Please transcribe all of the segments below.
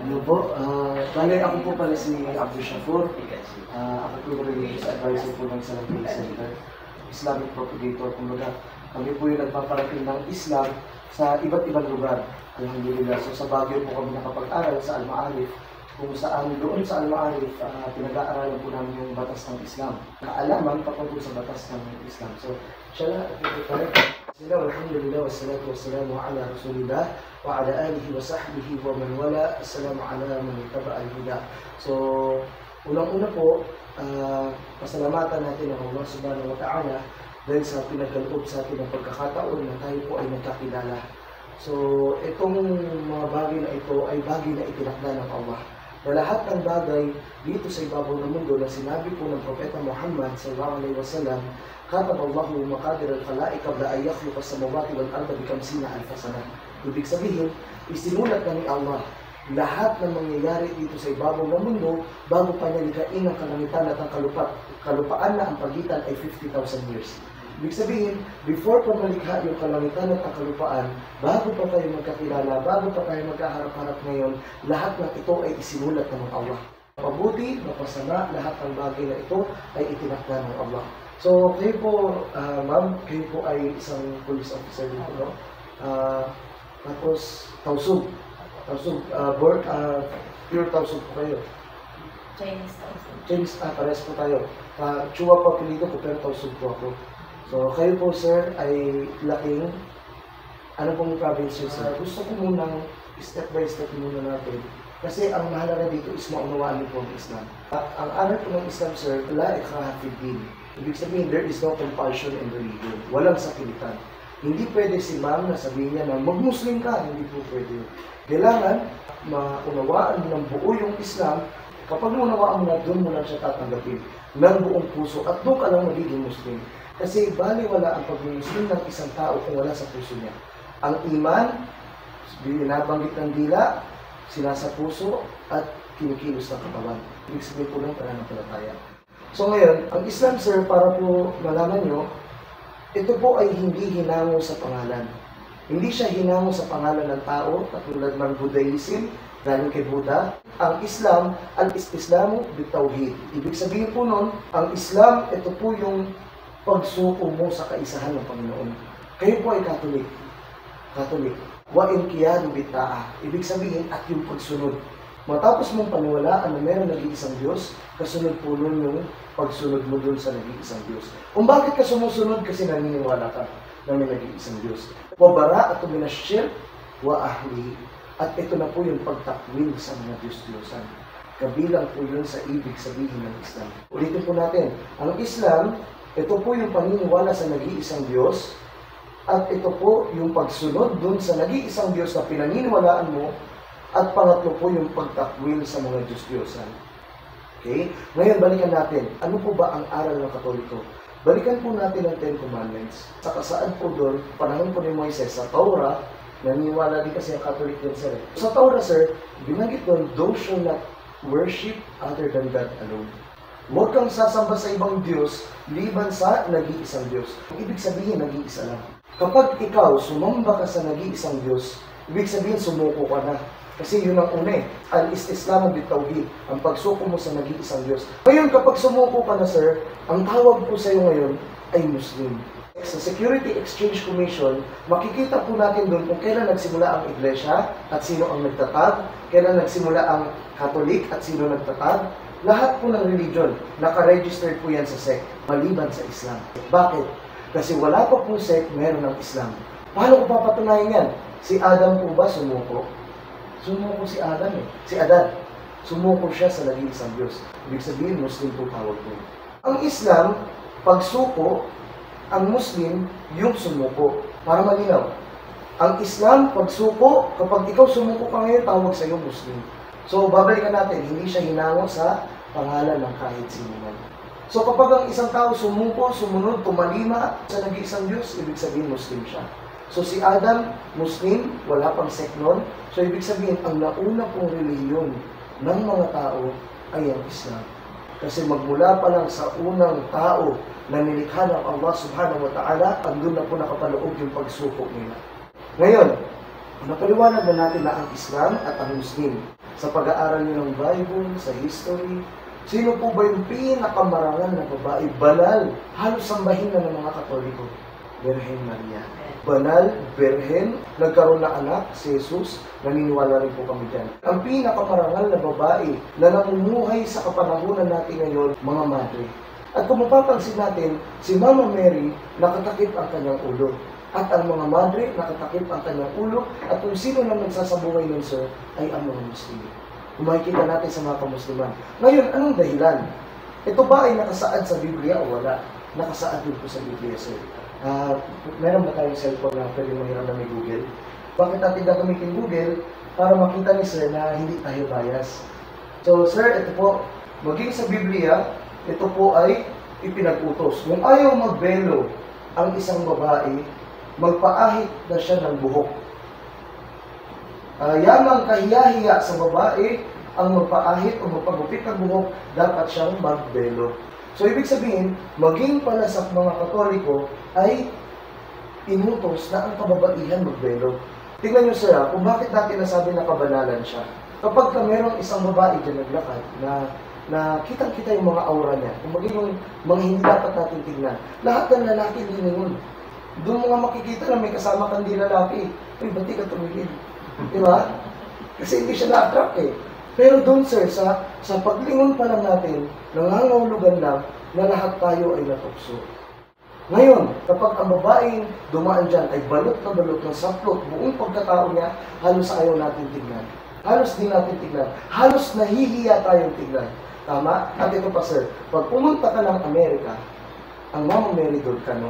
Ano po, bali ako po pala si Abdul Shafour. Ako po yung religious advisor po ng Salam Faith Center, Islamic propagator. Kumbaga, kami po yung nagpaparating ng Islam sa iba't ibang lugar. Alhamdulillah. So sa Baguio po kami nakapag-aral sa Al-Ma'arif, kung saan doon sa Al-Ma'arif, pinag-aaralan po namin yung batas ng Islam. Kaalaman patungkol sa batas ng Islam. So, inshallah, alhamdulillah, wassalatu wassalamu ala rasulillah wa ala alihi wa sahbihi wa man wala. Assalamu ala man ittaba al-huda. So, unang-una po, pasalamatan natin ang Allah subhanahu wa ta'ala dahil sa pinagkaloob sa atin ng pagkakataon na tayo po ay nagkakilala. So, itong mga bagay na ito ay bagay na itinakda ng Allah. Na lahat ng bagay dito sa ibabaw ng mundo na sinabi po ng Propeta Muhammad sallallahu alaihi wasallam, katab Allahu maqadir al-khalaiq qabla an yakhluqa as-samawati wal arda bi 50,000 sana. Ibig sabihin, isinulat na ni Allah lahat ng mangyayari dito sa ibabaw ng mundo bago pa niya likhain ang kalangitan at ang kalupaan na ang pagitan ay 50,000 years. Ibig sabihin, before pa malikha yung kalangitan at ang kalupaan, bago pa tayo magkakilala, bago pa tayo magkaharap-harap ngayon, lahat ng ito ay isinulat ng Allah. Mabuti, mapasama, lahat ng bagay na ito ay itinakda ng Allah. So, kayo po, ma'am, kayo po ay isang police officer dito, no? Tapos, Tausug, pure Tausug po kayo. Chinese, pares po tayo. Chua po apelido ko, pero Tausug po ako. So, kayo po sir ay laking, ano pong province yun sir? Gusto ko munang step by step muna natin. Kasi ang mahalaga dito is maunawaan niyo po ang Islam. Ang aral po ng Islam sir, la ikraha fi din. Ibig sabihin, there is no compulsion in religion. Walang sakilitan. Hindi pwede si ma'am na sabihin niya na mag-Muslim ka. Hindi po pwede. Kailangan maunawaan mo ng buo yung Islam. Kapag maunawaan mo na, doon mo lang siya tatanggapin ng buong puso at doon ka lang magiging Muslim. Kasi baliwala ang pag-Muslim ng isang tao kung wala sa puso niya. Ang iman, binabanggit ng dila, sinasa puso, at kinikilos ng katawan. Ibig sabihin po ng pananampalataya. So ngayon, ang Islam sir, para po malaman nyo, ito po ay hindi hinango sa pangalan. Hindi siya hinango sa pangalan ng tao, katulad ng Buddhism, galing kay Buddha. Ang Islam, al-Islamu bitawhid. Ibig sabihin po nun, ang Islam, ito po yung pagsuko mo sa kaisahan ng Panginoon. Kayo po ay Katolik. Wa inqiyadu bitta'ah. Ibig sabihin, at yung pagsunod. Matapos mong paniwalaan na meron nag-iisang Diyos, kasunod po nun yung pagsunod mo dun sa nag-iisang Diyos. Kung bakit ka sumusunod? Kasi naniniwala ka na may nag-iisang Diyos. Wa bara'atu minasyirk wa ahlihi. At ito na po yung pagtakwil sa mga Diyos-Diyosan. Kabilang po yun sa ibig sabihin ng Islam. Ulitin po natin, ang Islam, ito po yung paniniwala sa nag-iisang Diyos at ito po yung pagsunod dun sa nag-iisang Diyos na pinaniniwalaan mo at pangatlo po yung pagtakwil sa mga Diyos-Diyosan. Okay? Ngayon, balikan natin. Ano po ba ang aral ng Katoliko? Balikan po natin ang Ten Commandments. Sa kasaan po doon, panahon po ni Moises sa Torah, naniniwala din kasi ang Catholic din sir. Sa Torah sir, binanggit doon, thou shall not worship other than God alone. Huwag kang sasamba sa ibang Diyos, liban sa nag-iisang Diyos. Ibig sabihin, nag-iisa lang. Kapag ikaw sumamba ka sa nag-iisang Diyos, ibig sabihin, sumuko ka na. Kasi yun ang una al-Islamu bitawhid, ang pagsuko mo sa nag-iisang Diyos. Ngayon, kapag sumuko ka na sir, ang tawag po sa iyo ngayon ay Muslim. Sa Security Exchange Commission, makikita po natin doon kung kailan nagsimula ang Iglesia at sino ang nagtatag, kailan nagsimula ang Katolik at sino nagtatag. Lahat po ng religion, nakaregistered po yan sa sect, maliban sa Islam. Bakit? Kasi wala pa pong sect, meron ng Islam. Paano ko papatunayan yan? Si Adam po ba sumuko? Sumuko si Adam eh. Si Adan. Sumuko siya sa nag-iisang Diyos. Ibig sabihin, Muslim po tawag po. Ang Islam, pagsuko, ang Muslim, yung sumuko. Para malinaw. Ang Islam, pagsuko, kapag ikaw sumuko ka ngayon, tawag sa iyo Muslim. So, babalikan natin, hindi siya hinango sa pangalan ng kahit sino man. So, kapag ang isang tao sumuko, sumunod, tumalima sa nag-iisang Diyos, ibig sabihin Muslim siya. So, si Adam, Muslim, wala pang sect nun. So, ibig sabihin, ang nauna pong reliyon ng mga tao ay ang Islam. Kasi magmula pa lang sa unang tao na nilikha ng Allah subhanahu wa ta'ala, andun na po nakapaloob yung pagsuko nila. Ngayon, napaliwanag na natin na ang Islam at ang Muslim. sa pag-aaral niyo ng Bible, sa history, sino po ba yung pinakamarangal na babae? Banal. Halos sambahin na ng mga Katoliko. Birhen Maria. Banal, Birhen, nagkaroon na anak, si Jesus, naniniwala rin po kami dyan. Ang pinakamarangal na babae na namumuhay sa kapanahunan natin ngayon, mga madre. At kung mapapansin natin, si Mama Mary, nakatakip ang kanyang ulo. At ang mga madre, nakatakip ang kanyang ulo. At kung sino na nagsasabuhay nun, sir, ay ang mga Muslim. Kung makikita natin sa mga kamusliman. Ngayon, anong dahilan? Ito ba ay nakasaad sa Biblia o wala? Nakasaad din po sa Biblia, sir. Meron ba tayong cellphone na pwede mahiram na may Google? Bakit natin gagamitin Google? Para makita ni sir na hindi tayo bias. So, sir, ito po, maging sa Biblia, ito po ay ipinag-utos. Kung ayaw magbelo ang isang babae, magpaahit na siya ng buhok. Yamang kahiya-hiya sa babae ang magpaahit o magpagupit ng buhok, dapat siyang magbelo. So, ibig sabihin, maging pala sa mga Katoliko ay inutos na ang kababaihan magbelo. Tingnan nyo sir, kung bakit natin nasabi na kabanalan siya. Kapag merong isang babae dyan naglakad na kitang-kita yung mga aura niya, kung maging yung mga hindi dapat natin tingnan, lahat ng lalaki din yun. Doon mga makikita na may kasama kang di lalaki, ay, ba't di ka tumigil? Di ba? Kasi hindi siya na-attract eh. Pero doon sir, sa paglingon pa lang natin, nangangahulugan lang na lahat tayo ay natukso. Ngayon, kapag ang babaeng dumaan dyan ay balot na balot ng saplot, buong pagkatao niya, halos ayaw natin tignan. Halos di natin tignan. Halos nahihiya tayong tignan. Tama? At ito pa sir, pag pumunta ka ng Amerika, ang Mama Mary doon kano.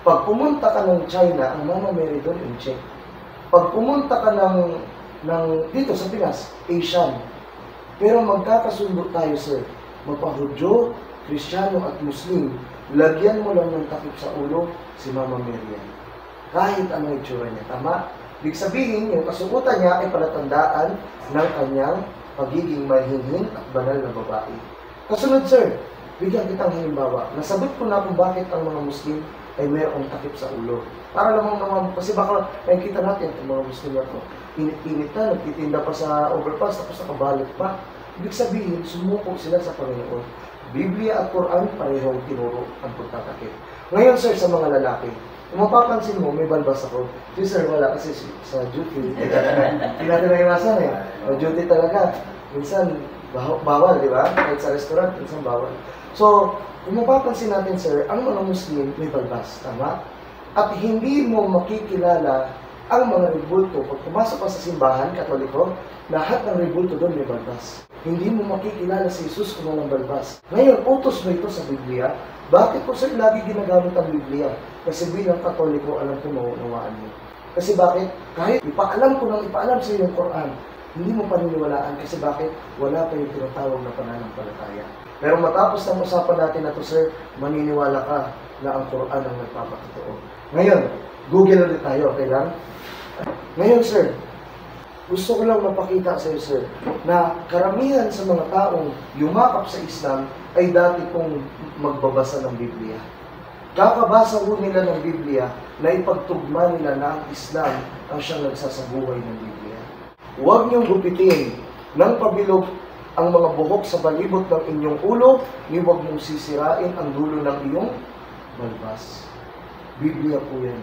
Pag pumunta ka ng China, ang Mama Mary doon in check. Pag pumunta ka dito sa Pinas, Asian. Pero magkakasundo tayo, sir. Magpa-Hudyo, Kristiyano at Muslim, lagyan mo lang ng takip sa ulo si Mama Mary. Kahit anong itsura niya. Tama? Ibig sabihin, yung kasukutan niya ay palatandaan ng kanyang pagiging mahinhin at banal na babae. Kasunod, sir, bigyan kitang halimbawa. Nasagot ko na kung bakit ang mga Muslim ay mayroong takip sa ulo. Para lamang naman, kasi baka nakikita natin ang mga Muslim na ito. Init-init na, nagtitinda pa sa overpass, tapos nakabalot pa. Ibig sabihin, sumuko sila sa Panginoon. Biblia at Quran, parehong tinuro ang pagtatakip. Ngayon, sir, sa mga lalaki, kung mapapansin mo, may balbas ako. Si sir, wala kasi sa duty. Hindi natin naiwasan eh. Duty talaga. Minsan, bawal, di ba? Kahit sa restaurant, minsan bawal. So, kung mapapansin natin, sir, ang mga Muslim may balbas. Tama? At hindi mo makikilala ang mga rebulto. Pag pumasok ka sa simbahan, Katoliko, lahat ng rebulto doon may balbas. Hindi mo makikilala si Jesus kung walang balbas. Ngayon, utos ba ito sa Biblia? Bakit po sir lagi ginagamit ang Biblia? Kasi bilang Katoliko, alam ko mauunawaan mo. Kasi bakit? Kahit ipaalam ko sa iyo yung Quran, hindi mo paniniwalaan kasi bakit? Wala pa yung tinatawag na pananampalataya. Pero matapos ng usapan natin na to sir, maniniwala ka na ang Quran ang nagpapatotoo. Ngayon, Google ulit tayo, okay lang? Ngayon sir, gusto ko lang mapakita sa iyo sir, na karamihan sa mga taong yumakap sa Islam ay dati pong magbabasa ng Biblia. Kakabasa ho nila ng Biblia na ipagtugma nila na ang Islam ang siyang nagsasabuhay ng Biblia. Huwag niyong gupitin ng pabilog ang mga buhok sa balibot ng inyong ulo, ni huwag mong sisirain ang dulo ng iyong balbas. Biblia po yan.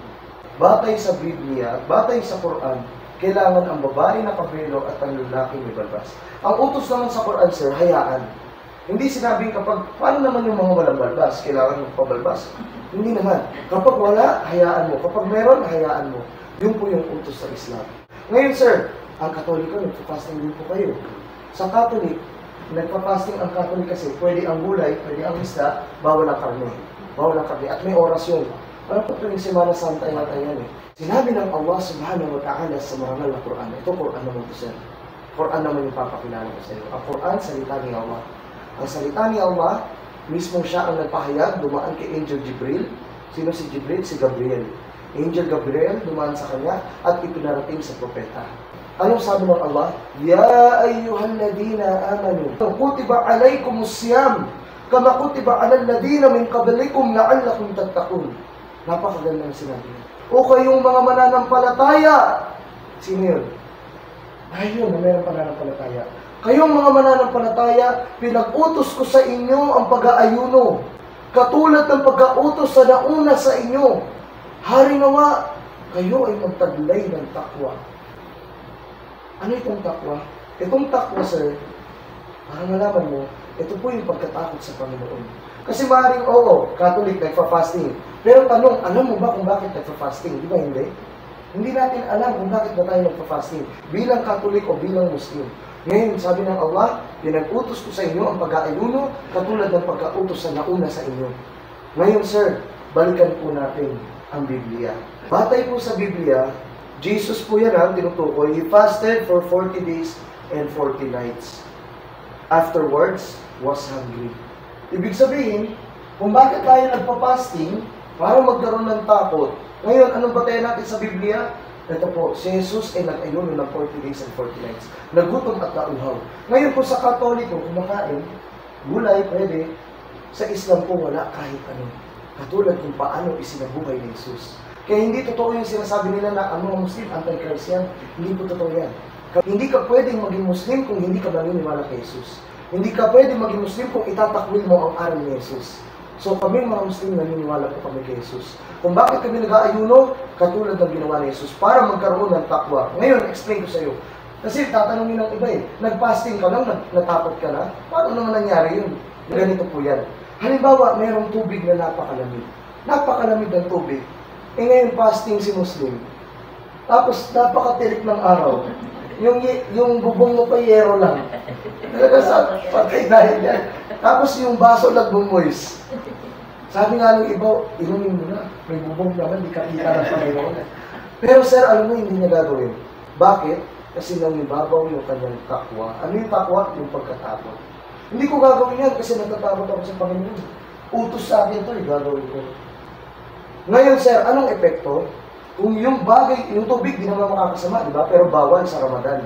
Batay sa Biblia, batay sa Quran, kailangan ang babae na kabelo at ang lalaki may balbas. Ang utos naman sa Quran, sir, hayaan. Hindi sinabing kapag, paano naman yung mga walang balbas? Kailangan magpabalbas? Hindi naman. Kapag wala, hayaan mo. Kapag meron, hayaan mo. Yun po yung utos sa Islam. Ngayon, sir, ang Katoliko, nagpa-fasting din po kayo. Sa Catholic, nagpa-fasting ang Catholic kasi pwede ang gulay, pwede ang isda, bawal ang karne. Bawal ang karne. At may oras yun. Ano po ito yung Semana Santa yata yan eh. Sinabi ng Allah subhanahu wa ta'ala sa marangal na Quran. Ito Quran naman po sir. Quran naman yung papakilala ko sa iyo. Ang Quran, salita ni Allah. Ang salita ni Allah, mismo siya ang nagpahayag, dumaan kay Angel Jibril. Sino si Jibril? Si Gabriel. Angel Gabriel, dumaan sa kanya at ipinarating sa propeta. Anong sabi ng Allah? Ya ayyuhalladhina amanu, kutiba alaykumus siyam, kama kutiba alal ladina min qablikum la'allakum tattaqun. Napakaganda ng sinabi niya. O kayong mga mananampalataya. Sino yun? Ayun, na mayroong pananampalataya. Kayong mga mananampalataya, pinag-utos ko sa inyo ang pag-aayuno, katulad ng pag-autos sa nauna sa inyo. Hari nawa, kayo ay magtaglay ng takwa. Ano itong takwa? Itong takwa, sir, para malaman mo, ito po yung pagkatakot sa Panginoon. Kasi maaaring, oo, Catholic, nagpa-fasting. Pero tanong, alam mo ba kung bakit nagpa-fasting? Di ba hindi? Hindi natin alam kung bakit ba tayo nagpa-fasting. Bilang Catholic o bilang Muslim. Ngayon, sabi ng Allah, pinag-utos ko sa inyo ang pag-aayuno, katulad ng pagka-utos sa nauna sa inyo. Ngayon, sir, balikan po natin ang Biblia. Batay po sa Biblia, Jesus po yan ang tinutukoy. He fasted for 40 days and 40 nights. Afterwards, was hungry. Ibig sabihin, kung bakit tayo nagpa-fasting, para magkaroon ng takot. Ngayon, anong batayan natin sa Biblia? Ito po, si Jesus ay nag-ayuno ng 40 days and 40 nights. Nagutom at nauhaw. Ngayon po sa Katoliko, kumakain, gulay, pwede. Sa Islam po, wala kahit ano. Katulad kung paano isinabuhay ni Jesus. Kaya hindi totoo yung sinasabi nila na ang mga Muslim, anti-Christ yan. Hindi po totoo yan. Hindi ka pwedeng maging Muslim kung hindi ka naniniwala kay Jesus. Hindi ka pwedeng maging Muslim kung itatakwil mo ang aral ni Jesus. So kami mga Muslim naniniwala po kami kay Jesus. Kung bakit kami nag-aayuno, katulad ng ginawa ni Jesus, para magkaroon ng takwa. Ngayon, explain ko sa iyo. Kasi tatanungin ng iba nag-fasting ka lang, natakot ka na, paano naman nangyari yun? Ganito po yan. Halimbawa, mayroong tubig na napakalamig. Napakalamig ng tubig. Ngayon, fasting si Muslim. Tapos, napakatirik ng araw. Yung bubong mo pa yero lang. Talaga sa patay dahil yan. Tapos yung baso nagbumoys. Sabi nga ng iba, inumin mo na. May bubong naman, di kakita ng Panginoon. Pero sir, alam mo, hindi niya gagawin. Bakit? Kasi nangibabaw yung kanyang takwa. Ano yung takwa? Yung pagkatakot. Hindi ko gagawin yan kasi natatakot ako sa Panginoon. Utos sa akin ito, gagawin ko. Ngayon sir, anong epekto? Kung yung bagay, yung tubig, di naman makakasama, di ba? Pero bawal sa Ramadan.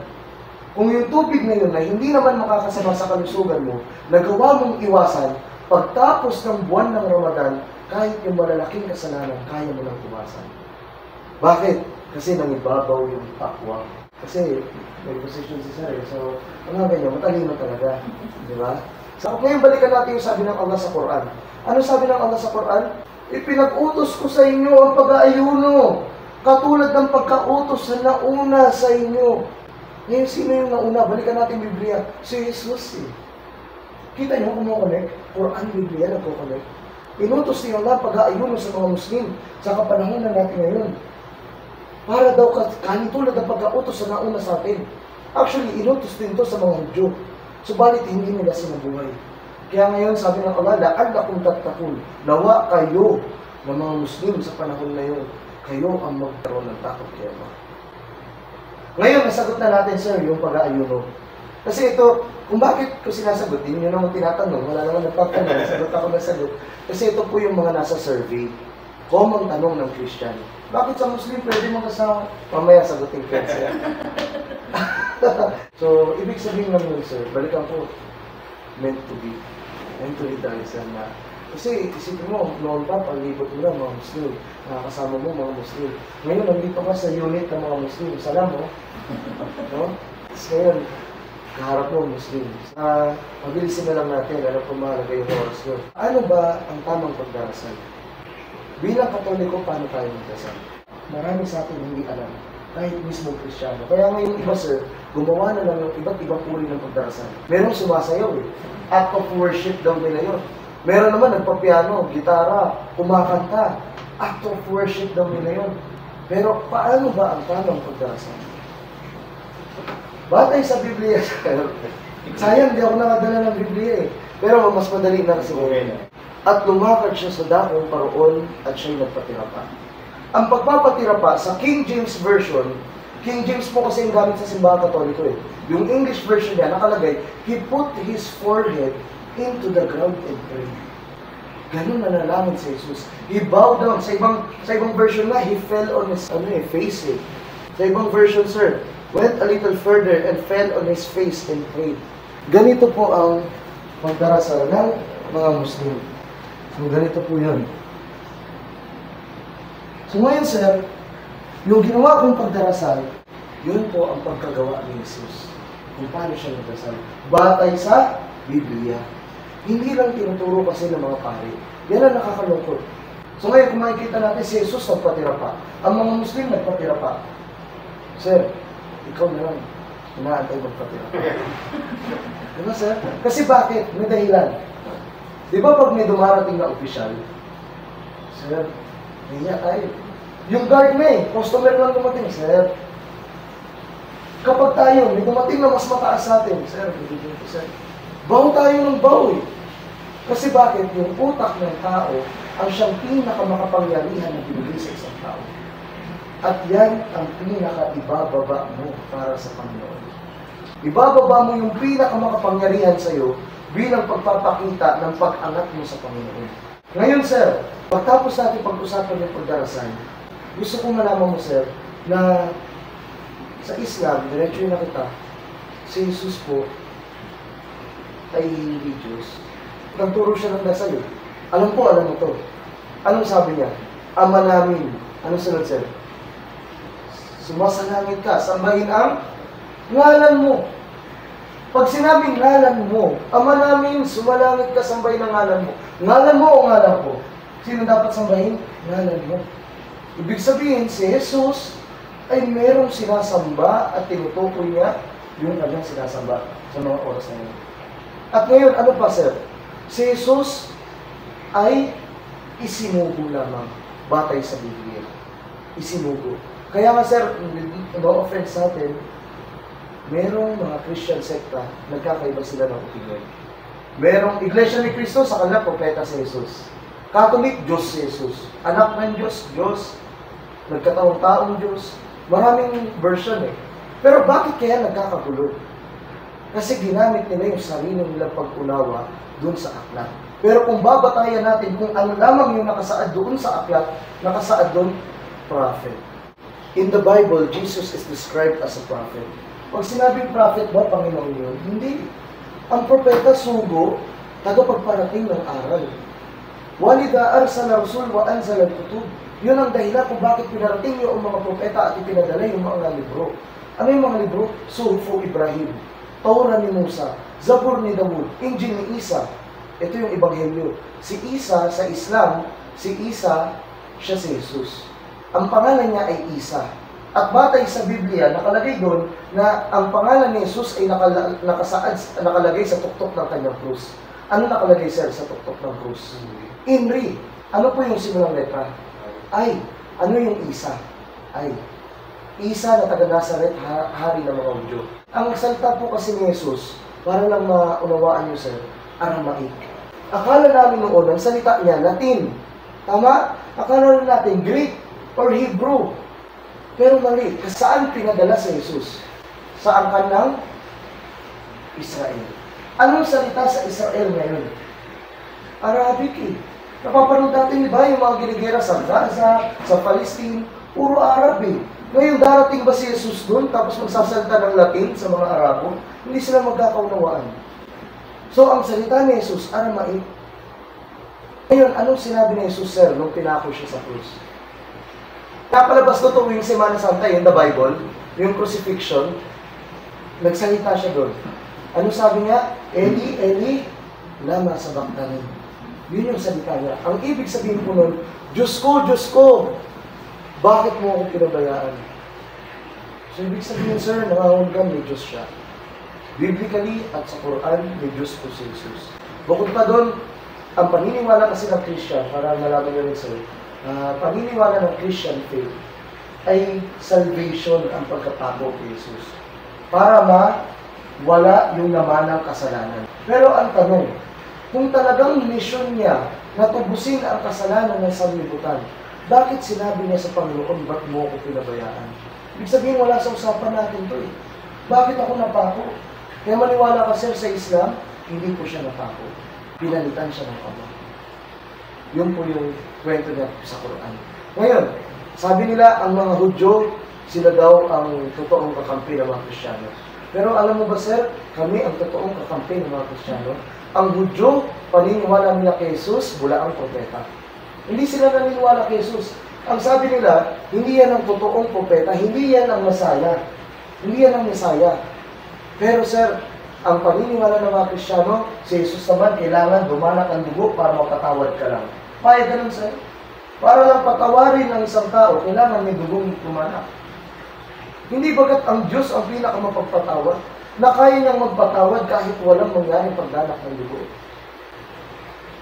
Kung yung tubig na yun na hindi naman makakasama sa kalusugan mo, nagawa mong iwasan, pagtapos ng buwan ng Ramadan, kahit yung malalaking kasalanan, kaya mo nang iwasan. Bakit? Kasi nangibabaw yung takwa. Kasi may position si Sir. So, ang ganyan, matalino talaga. Di ba? So, ngayon balikan natin yung sabi ng Allah sa Quran. Ano sabi ng Allah sa Quran? Ipinag-utos ko sa inyo ang pag-aayuno, katulad ng pagka-utos sa nauna sa inyo. Ngayon, sino yung nauna? Balikan natin Biblia. Si Jesus eh. Kita niyo kung makonek? Quran, Biblia, nagkukonek. Inutos niyo Allah pag-aayuno sa mga Muslim sa kapanahonan natin ngayon. Para daw tulad ng pagka-utos sa nauna sa atin. Actually, inutos din to sa mga Hudyo. Subalit, hindi nila sinabuhay. Kaya ngayon, sabi ng Allah, la'allakum tattaqun, nawa kayo ng mga Muslim sa panahon na yun, kayo ang magkaroon ng takot kay Allah. Ngayon, nasagot na natin, sir, yung pag-aayuno. Kasi ito, kung bakit ko sinasagot, hindi nyo naman tinatanong, wala naman nagtatanong, sagot ako na sagot. Kasi ito po yung mga nasa survey. Common tanong ng Christian. Bakit sa Muslim pwede mo kasama? Mamaya sagutin ko yan, sir. So, ibig sabihin lang yun, sir, balikan po, meant to be dahil na. Kasi isipin mo, noon pa, palibot mo lang mga Muslim, nakakasama mo mga Muslim. Ngayon, nandito ka sa unit ng mga Muslim, salam mo. No? So, ngayon, kaharap mo Muslim. Mabilisin na lang natin, alam ko mahalaga yung oras ko. Ano ba ang tamang pagdarasal? Bilang Katoliko, paano tayo magdasal? Marami sa atin hindi alam, kahit mismo Kristiyano. Kaya ngayon iba, sir, gumawa na lang yung iba't ibang uri ng pagdarasal. Merong sumasayaw eh. Act of worship daw nila yun. Meron naman nagpapiano, gitara, kumakanta. Act of worship daw nila yun. Pero paano ba ang tamang pagdarasal? Batay sa Biblia, sayang, di ako nakadala ng Biblia eh. Pero mas madali na kasi at lumakad siya sa dakong paroon at siya'y nagpatira pa. Ang pagpapatira pa sa King James Version, King James po kasi yung gamit sa simbahan Katoliko eh. Yung English version niya nakalagay, he put his forehead into the ground and prayed. Ganun nanalangin si Jesus. He bowed down. Sa ibang version na, he fell on his face eh. Sa ibang version, sir, went a little further and fell on his face and prayed. Ganito po ang pagdarasal ng mga Muslim. So, ganito po yun. So, ngayon, sir, yung ginawa kong pagdarasal, Yun po ang pagkagawa ni Jesus. Kung paano siya nagdasal. Batay sa Biblia. Hindi lang tinuturo kasi ng mga pari. Yan ang nakakalungkot. So ngayon, kung makikita natin, si Jesus nagpatira pa. Ang mga Muslim nagpatira pa. Sir, ikaw na lang. Inaantay magpatira. Diba, sir? Kasi bakit? May dahilan. Di ba pag may dumarating na opisyal, sir, niya tayo. Yung guard may, customer lang dumating, sir. Kapag tayo, may dumating na mas mataas sa atin, sir, sir, baw tayo ng baw eh. Kasi bakit? Yung utak ng tao ang siyang pinakamakapangyarihan na binigay sa isang tao. At yan ang pinaka-ibababa mo para sa Panginoon. Ibababa mo yung pinakamakapangyarihan sa iyo bilang pagpapakita ng pag-angat mo sa Panginoon. Ngayon, sir, pagtapos natin pag-usapan yung pagdarasal, gusto kong malaman mo, sir, na sa Islam, diretso na kita, si Jesus po ay hindi Diyos. Nagturo siya ng dasal eh. Alam mo to. Anong sabi niya? Ama namin. Anong sunod, sir? Sumasalangit ka. Sambahin ang ngalan mo. Pag sinabing ngalan mo, Ama namin, sumalangit ka, sambahin ang ngalan mo. Ngalan mo o ngalan ko? Sino dapat sambahin? Ngalan mo. Ibig sabihin, si Jesus ay merong sinasamba at tinutukoy niya yung kanyang sinasamba sa mga oras na yun. At ngayon, ano pa, sir? Si Jesus ay isinugo lamang batay sa Biblia. Isinugo. Kaya nga, sir, no offense sa atin, merong mga Christian sekta, nagkakaiba sila ng opinion. Merong Iglesia ni Cristo, sa kanila, propeta si Jesus. Catholic, Diyos si Jesus. Anak ng Diyos, Diyos. Nagkataong-taong Diyos. Maraming version eh. Pero bakit kaya nagkakagulo? Kasi ginamit nila yung sarili nilang pag-unawa doon sa aklat. Pero kung babatayan natin kung ano lamang yung nakasaad doon sa aklat, nakasaad doon, prophet. In the Bible, Jesus is described as a prophet. Pag sinabing prophet ba, Panginoon yun? Hindi. Ang propeta, sugo, tagapagparating ng aral. Walida arsala rasul wa anzala al-kutub. Yun ang dahilan kung bakit pinarating yung mga propeta at ipinadala yung mga libro. Ano yung mga libro? Suhufu Ibrahim, Torah ni Musa, Zabur ni Dawud, Injil ni Isa. Ito yung Ebanghelyo. Si Isa sa Islam, si Isa, siya si Jesus. Ang pangalan niya ay Isa. At batay sa Biblia, nakalagay doon na ang pangalan ni Jesus ay nakalagay sa tuktok ng kanyang krus. Ano nakalagay, sir, sa tuktok ng krus? Inri. Ano po yung simulang letra? Ay. Ano yung Isa? Ay. Isa na taga-Nazaret, hari ng mga Hudyo. Ang salita po kasi ni Jesus, para lang maunawaan niyo, sir, Aramaic. Akala namin noon, ang salita niya, Latin. Tama? Akala natin Greek or Hebrew. Pero mali. Saan pinadala si Jesus? Sa angkan ng Israel. Anong salita sa Israel ngayon? Arabic eh. Napapanood natin, di ba, yung mga ginigera sa Gaza, sa Palestine, puro Arab eh. Ngayon, darating ba si Jesus doon, tapos magsasalita ng Latin sa mga Arabo? Hindi sila magkakaunawaan. So, ang salita ni Jesus, Aramaic. Ngayon, anong sinabi ni Jesus, sir, nung pinako siya sa krus? Napalabas ko tuwing Semana Santa, in the Bible, yung crucifixion, nagsalita siya doon. Ano sabi niya? Eli, Eli, lama sabachthani. Yun yung salita niya. Ang ibig sabihin po nun, Diyos ko, bakit mo ako pinabayaan? So, ibig sabihin, sir, nangangunggan, may Diyos siya. Biblically at sa Quran, may Diyos po si Jesus. Bukod pa doon, ang paniniwala kasi ng Christian, para malaman nyo rin, sir, paniniwala ng Christian faith ay salvation ang pagkapako kay Jesus. Para wala yung laman ng kasalanan. Pero ang tanong, kung talagang mission niya na tubusin ang kasalanan ng sanlibutan, bakit sinabi niya sa Panginoon, ba't mo ako pinabayaan? Ibig sabihin, wala sa usapan natin to eh. Bakit ako napako? Kaya maniwala ka, sir, sa Islam, hindi po siya napako. Pinalitan siya ng Ama. Yun po yung kwento niya sa Quran. Ngayon, sabi nila, ang mga Hudyo, sila daw ang totoong kakampi ng mga Kristiyano. Pero alam mo ba, sir, kami ang totoong kakampi ng mga Kristiyano. Ang Hudyo, paniniwala nila kay Jesus, bula ang propeta. Hindi sila naniniwala kay Jesus. Ang sabi nila, hindi yan ang totoong propeta, hindi yan ang Masaya. Hindi yan ang Mesaya. Pero sir, ang paniniwala ng mga Kristiyano, si Jesus naman kailangan dumanak ang dugo para mapatawad ka lang. Payag ganun sir. Para lang patawarin ng isang tao, kailangan may dugong dumanak. Hindi bagat ang Diyos ang pinakamapagpatawad, na kaya niyang magpatawad kahit walang mangyaring pagdanak ng dugo.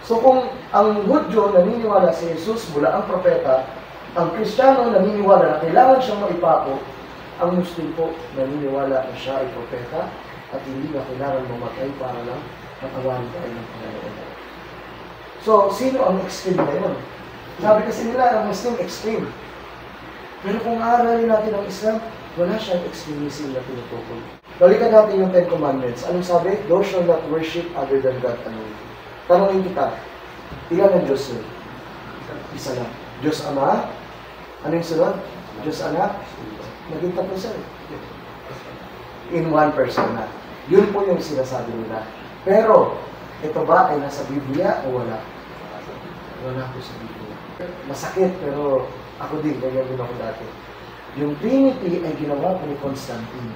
So kung ang Hudyo naniniwala si Jesus mula ang propeta, ang Kristiyano naniniwala na kailangan siyang maipako, ang Muslim po naniniwala na siya ay propeta at hindi na kailangan mamatay para lang matawarin tayo ng Panginoon. So, sino ang extreme na yun? Sabi kasi nila, ang Muslim extreme. Pero kung aaralin natin ang Islam, wala siyang extremism na tinutukoy. Balikan natin yung 10 Commandments. Anong sabi? Thou shalt not worship other than God alone. Tanongin kita, ilan ang Diyos yun? Isa lang. Diyos Ama? Ano yung sunod? Diyos Anak? Naging tatlo sir. In one person na. Yun po yung sinasabi nila. Pero, ito ba ay nasa Biblia o wala? Wala po sa Biblia. Masakit, pero ako din, ganyan din ako dati. Yung Trinity ay ginawa po ni Constantine.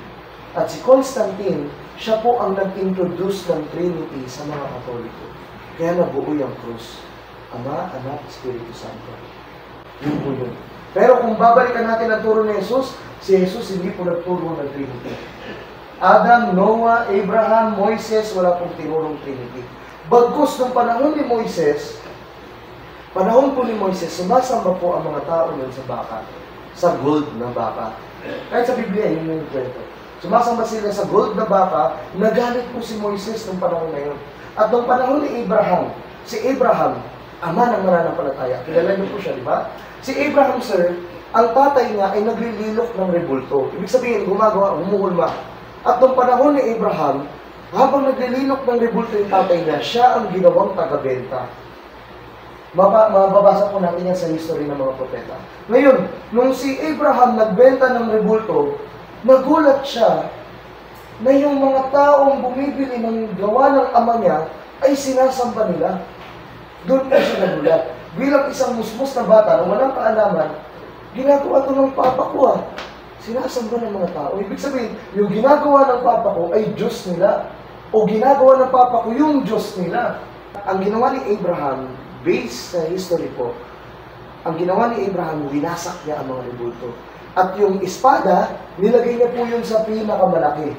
At si Constantine, siya po ang nag-introduce ng Trinity sa mga Katoliko. Kaya nabuo yung krus. Ama, Anak, Espiritu Santo. Yun po yun. Pero kung babalikan natin ang turo ni Jesus, si Jesus hindi po nagturo ng Trinity. Adam, Noah, Abraham, Moises, wala pong tinurong Trinity. Bagkus ng panahon ni Moises, sumasamba po ang mga tao nun sa baka, sa gold na baka. Kahit sa Biblia, yun yung kwento. Sumasamba sila sa gold na baka, nagalit po si Moises ng panahon na yun. At nung panahon ni Abraham, si Abraham, ama ng mananampalataya, kilala niyo po siya, di ba? Si Abraham, sir, ang tatay niya ay naglililok ng rebulto. Ibig sabihin, humuhulma. At nung panahon ni Abraham, habang naglililok ng rebulto yung tatay niya, siya ang ginawang taga-benta. Mababasa po natin yan sa history ng mga propeta. Ngayon, nung si Abraham nagbenta ng rebulto, nagulat siya na yung mga taong bumibili ng gawa ng ama niya ay sinasamba nila. Doon po siya nagulat. Bilang isang musmus na bata na walang kaalaman, ginagawa ito ng papa ko. Sinasamba ng mga tao. Ibig sabihin, yung ginagawa ng papa ko ay Diyos nila. O ginagawa ng papa ko yung Diyos nila. Ang ginawa ni Abraham, based sa history po, ang ginawa ni Abraham, winasak niya ang mga rebulto. At yung espada, nilagay niya po yun sa pinakamalaking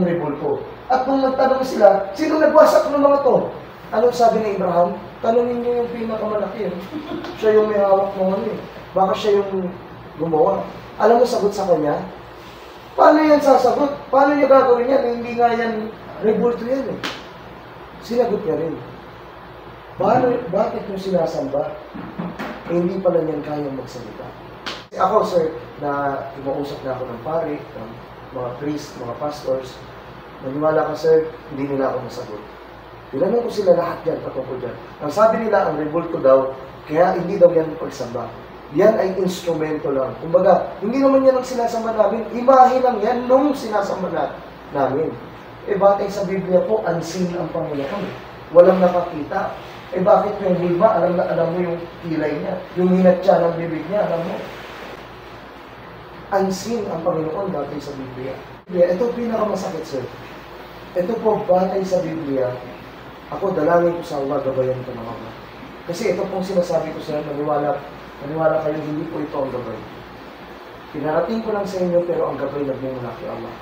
rebulto. At nung nagtanong sila, sino nagwasak ng mga to? Anong sabi ni Abraham? Tanungin niyo yung pinakamalaki. Siya yung may hawak ng ano eh. Baka siya yung gumawa. Alam mo sagot sa kanya? Paano yan sasagot? Paano niya gagawin yan? Hindi nga yan rebulto yan eh. Sinagot niya rin. Bakit yung sinasamba? Hindi pala niyan kayang magsalita. Ako, sir, na umausap na ako ng pari, ng mga priest, mga pastors, naniwala ka, sir, hindi nila ako masagot. Tinanong ko sila lahat yan, patungkol dyan. Ang sabi nila, ang rebulto daw, kaya hindi daw yan pagsamba. Yan ay instrumento lang. Kumbaga, hindi naman yan ang sinasamba namin, imahe lang yan nung sinasamba namin. Batay sa Biblia po, unseen ang Panginoon. Walang nakakita. Bakit yung hulma, alam mo yung kilay niya, yung hinatya ng bibig niya, alam mo. Unseen ang Panginoon batay sa Biblia. Ito pinakamasakit, sir. Ito po, batay sa Biblia, ako dalangin ko sa Allah, gabayan ko ng Allah. Kasi ito pong sinasabi ko sa inyo, maniwala kayo, hindi po ito ang gabay. Pinarating ko lang sa inyo, pero ang gabay nagmumula kay Allah.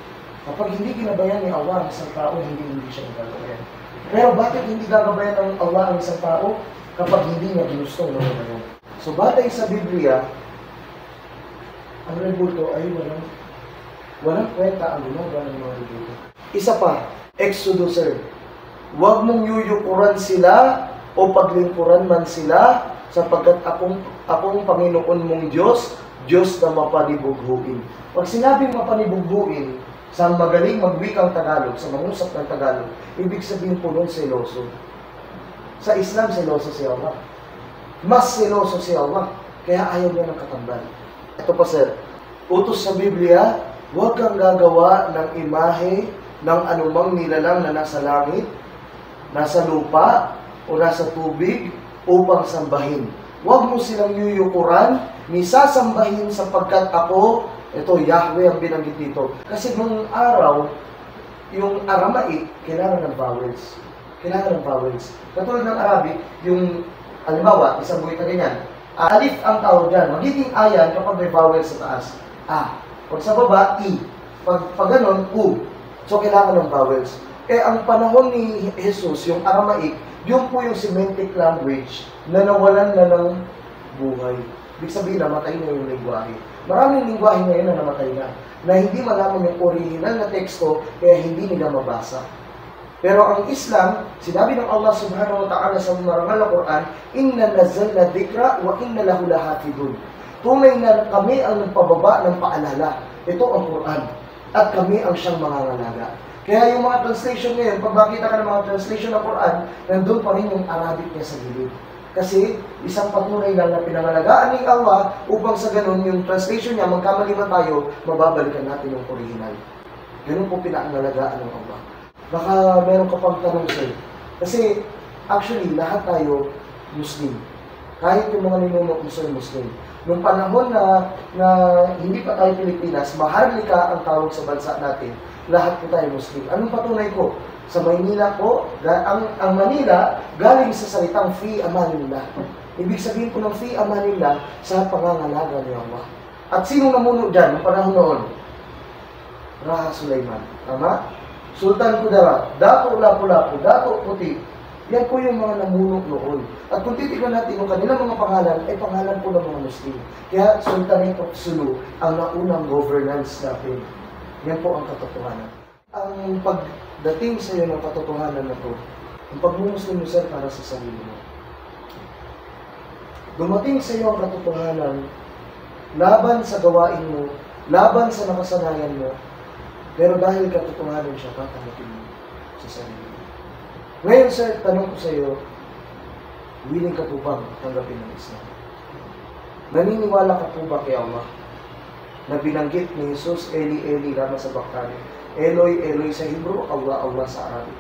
Kapag hindi ginabayan ni Allah ang isang tao, hindi siya nagagabayan. Pero bakit hindi gagabayan ng Allah ang isang tao kapag hindi niya ginustong nagabayan? So batay sa Biblia, ang rebulto ay walang kwenta ang gumawa ng mga rebulto. Isa pa, Exodus, sir. Huwag mong yuyukuran sila o paglingkuran man sila sapagkat akong Panginoon mong Diyos na mapanibughuin. Pag sinabing mapanibughuin, sa magaling magwikang Tagalog, sa mangusap ng Tagalog, ibig sabihin po nun seloso. Sa Islam, seloso si Allah. Mas seloso si Allah, kaya ayaw niya ng katambal. Ito pa, sir. Utos sa Biblia, huwag kang gagawa ng imahe ng anumang nilalang na nasa langit, nasa lupa, o nasa tubig, upang sambahin. Huwag mo silang yuyukuran, ni sasambahin sapagkat ako Ito, Yahweh ang binanggit dito. Kasi nung araw, yung Aramaic, kailangan ng vowels. Kailangan ng vowels. Katulad ng Arabic, yung, halimbawa, isang buhay na ganyan. Alif ang tawag dyan. Magiging ayan kapag may vowel sa taas. Pag sa baba, I. Pag ganun, U. So, kailangan ng vowels. Ang panahon ni Jesus, yung Aramaic, yun po yung Semitic language na nawalan na ng buhay. Ibig sabihin, namatay na yung lingwahe. Maraming lingwahe ngayon na namatay na hindi malaman yung original na teksto, kaya hindi nila mabasa. Pero ang Islam, sinabi ng Allah subhanahu wa ta'ala sa marangal na Quran, "Inna nazzalna dhikra wa inna lahu lahafidun." Tunay na kami ang nagpababa ng paalala. Ito ang Quran. At kami ang siyang mangangalaga. Kaya yung mga translation ngayon, pag makita ka ng mga translation ng Quran, nandun pa rin yung Arabic niya sa gilid. Kasi isang patunay lang na pinangalagaan ni Allah upang sa ganun yung translation niya, magkamali man tayo, mababalikan natin yung original. Ganun po pinangalagaan ng Allah. Baka meron ka pang tanong sa'yo. Kasi actually, lahat tayo Muslim. Kahit yung mga ninunok Muslim. Nung panahon na hindi pa tayo Pilipinas, Maharlika ang tawag sa bansa natin, lahat po tayo Muslim. Anong patunay ko? Sa Maynila po, ang Manila galing sa salitang fi amanillah. Ibig sabihin po ng fi amanillah sa pangangalaga ni Allah. At sino namuno dyan ng panahon noon? Raha Sulaiman. Tama? Sultan Kudarat, Dato Lapu-Lapu, Dato Puti. Yan po yung mga namuno noon. At kung titignan natin yung kanilang mga pangalan, ay pangalan po ng mga Muslim. Kaya Sultanate of Sulu ang naunang governance natin. Yan po ang katotohanan. Ang pagdating sa iyo ng katotohanan na to, ang pag-Muslim mo sir para sa sarili mo. Dumating sa iyo ang katotohanan, laban sa gawain mo, laban sa nakasanayan mo, pero dahil katotohanan siya, tatanggapin mo sa sarili mo. Ngayon sir, tanong ko sa iyo, willing ka po bang tanggapin ng Islam? Naniniwala ka po ba kay Allah? Na binanggit ni Jesus, Eli, Eli, lama sabachthani. Eloi, Eloi sa Hebrew, Allah, Allah sa Arabic.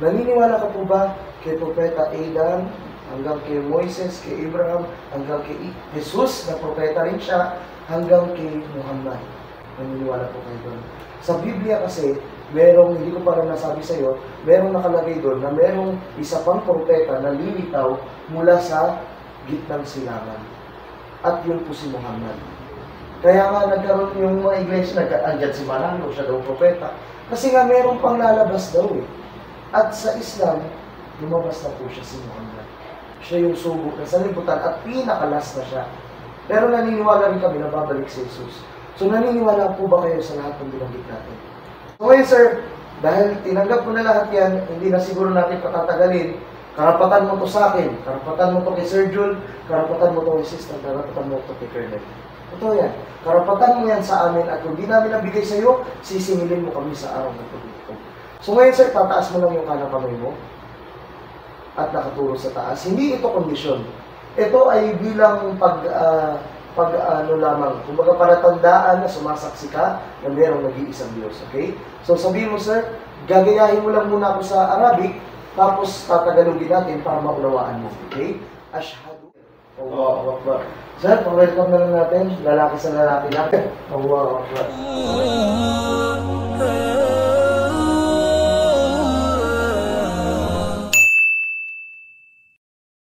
Naniniwala ka po ba kay Propeta Adam, hanggang kay Moises, kay Abraham, hanggang kay Jesus, na propeta rin siya, hanggang kay Muhammad? Naniniwala po kayo doon. Sa Biblia kasi, merong, hindi ko parang nasabi sa iyo, merong nakalagay doon na merong isa pang propeta na lilitaw mula sa gitnang silangan. At yun po si Muhammad. Kaya nga nagkaroon yung mga iglesia, andyan si Manalo, siya daw propeta. Kasi nga merong pang lalabas daw eh. At sa Islam, lumabas na po siya si Muhammad. Siya yung sugo na sa libutan at pinakalas na siya. Pero naniniwala rin kami na babalik si Jesus. So naniniwala po ba kayo sa lahat ng binanggit natin? So ngayon sir, dahil tinanggap mo na lahat yan, hindi na siguro natin patatagalin. Karapatan mo to sa akin, karapatan mo to kay Sir Jun, karapatan mo to kay Sister, karapatan mo to kay Colonel. Totoo yan. Karapatan mo yan sa amin at kung di namin nabigay sa iyo, sisingilin mo kami sa araw ng pagdito. So ngayon sir, tataas mo lang yung kanang kamay mo at nakaturo sa taas. Hindi ito kondisyon. Ito ay bilang ano lamang, kumbaga palatandaan na sumasaksi ka na mayroong nag-iisang Diyos. Okay? So sabihin mo sir, gagayahin mo lang muna ako sa Arabic, tapos tatagalogin natin para maunawaan mo. Okay? Ashhadu. Allahu Akbar. Sir, pa-welcome na lang natin. Lalaki sa lalaki natin. Allahu Akbar.